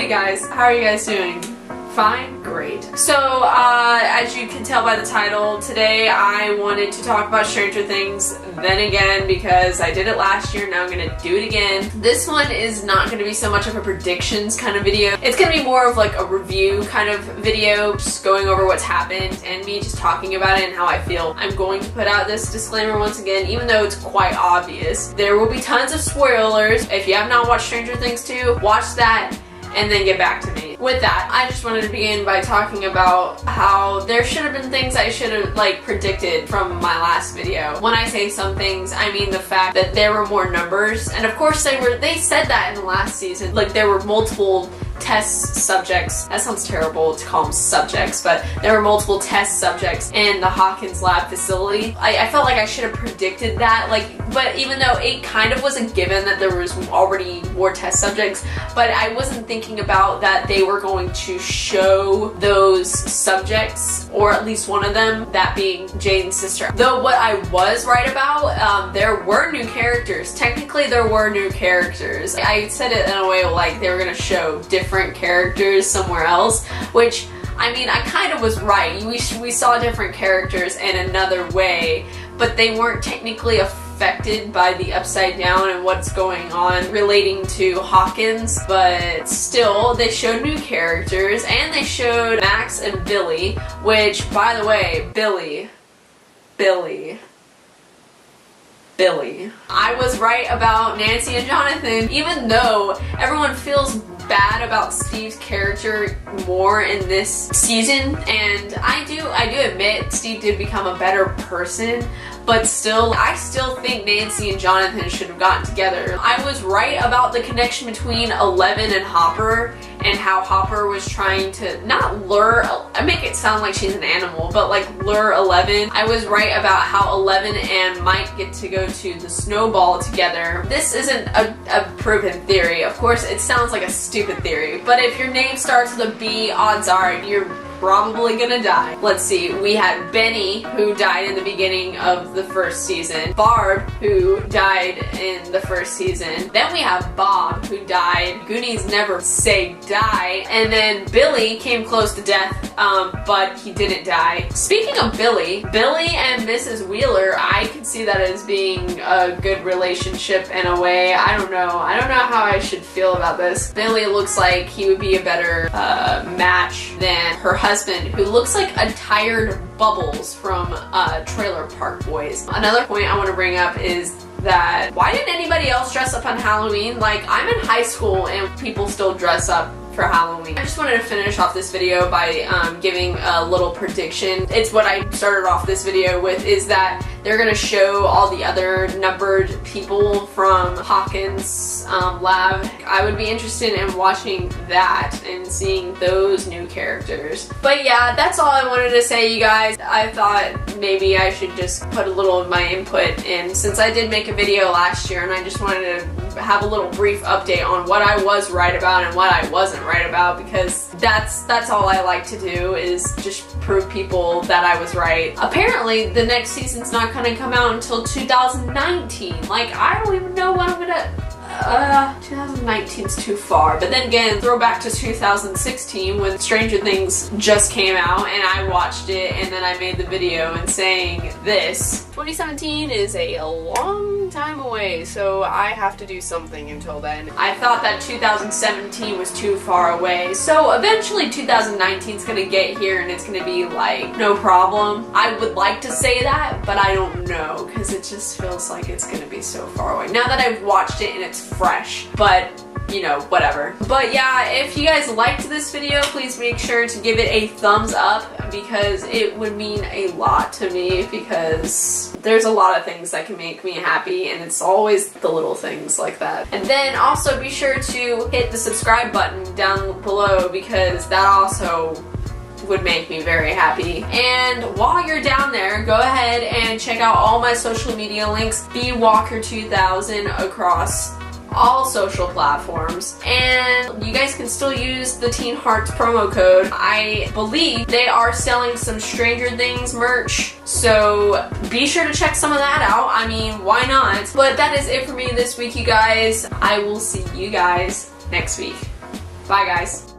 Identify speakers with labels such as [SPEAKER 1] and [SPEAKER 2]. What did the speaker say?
[SPEAKER 1] guys, how are you guys doing? Fine? Great. So, as you can tell by the title, today I wanted to talk about Stranger Things then again because I did it last year, now I'm gonna do it again. This one is not gonna be so much of a predictions kind of video. It's gonna be more of like a review kind of video, just going over what's happened and me just talking about it and how I feel. I'm going to put out this disclaimer once again, even though it's quite obvious. There will be tons of spoilers. If you have not watched Stranger Things 2, watch that and then get back to me. With that, I just wanted to begin by talking about how there should have been things I should have predicted from my last video. When I say some things, I mean the fact that there were more numbers, and of course they said that in the last season. Like, there were multiple test subjects. That sounds terrible to call them subjects, but there were multiple test subjects in the Hawkins lab facility. I felt like I should have predicted that, but even though it kind of was a given that there was already more test subjects, but I wasn't thinking about that they were going to show those subjects, or at least one of them, that being Jaden's sister. Though what I was right about, there were new characters. Technically there were new characters. I said it in a way like they were going to show different characters somewhere else, which, I mean, I kind of was right. We saw different characters in another way, but they weren't technically affected by the Upside Down and what's going on relating to Hawkins, but still, they showed new characters, and they showed Max and Billy, which, by the way, Billy. I was right about Nancy and Jonathan, even though everyone feels bad about Steve's character more in this season, and I do admit Steve did become a better person, but still, I still think Nancy and Jonathan should have gotten together. I was right about the connection between Eleven and Hopper, and how Hopper was trying to not lure, I make it sound like she's an animal, but like lure Eleven. I was right about how Eleven and Mike get to go to the snowball together. This isn't a proven theory. Of course, it sounds like a stupid theory, but if your name starts with a B, odds are you're probably gonna die. Let's see, we had Benny, who died in the beginning of the first season, Barb, who died in the first season, then we have Bob, who died. Goonies never say die, and then Billy came close to death, but he didn't die. Speaking of Billy and Mrs. Wheeler, I could see that as being a good relationship in a way. I don't know how I should feel about this. Billy looks like he would be a better match than her husband, who looks like a tired Bubbles from Trailer Park Boys. Another point I want to bring up is that why didn't anybody else dress up on Halloween? Like, I'm in high school and people still dress up for Halloween. I just wanted to finish off this video by giving a little prediction. It's what I started off this video with, is that they're gonna show all the other numbered people from Hawkins' lab. I would be interested in watching that and seeing those new characters. But yeah, that's all I wanted to say, you guys. I thought maybe I should just put a little of my input in, since I did make a video last year and I just wanted to have a little brief update on what I was right about and what I wasn't right about, because that's all I like to do, is just prove people that I was right. Apparently the next season's not gonna come out until 2019. Like, I don't even know when I'm gonna 2019's too far, but then again, throw back to 2016 when Stranger Things just came out and I watched it and then I made the video and saying this. 2017 is a long time away, so I have to do something until then. I thought that 2017 was too far away, so eventually 2019 is gonna get here and it's gonna be like, no problem. I would like to say that, but I don't know, because it just feels like it's gonna be so far away. Now that I've watched it and it's fresh, but you know, whatever. But yeah, if you guys liked this video, please make sure to give it a thumbs up, because it would mean a lot to me, because there's a lot of things that can make me happy, and it's always the little things like that. And then also be sure to hit the subscribe button down below, because that also would make me very happy. And while you're down there, go ahead and check out all my social media links, BWalker2000 across all social platforms, and you guys can still use the Teen Hearts promo code. I believe they are selling some Stranger Things merch, so be sure to check some of that out. I mean, why not? But that is it for me this week, you guys. I will see you guys next week. Bye, guys.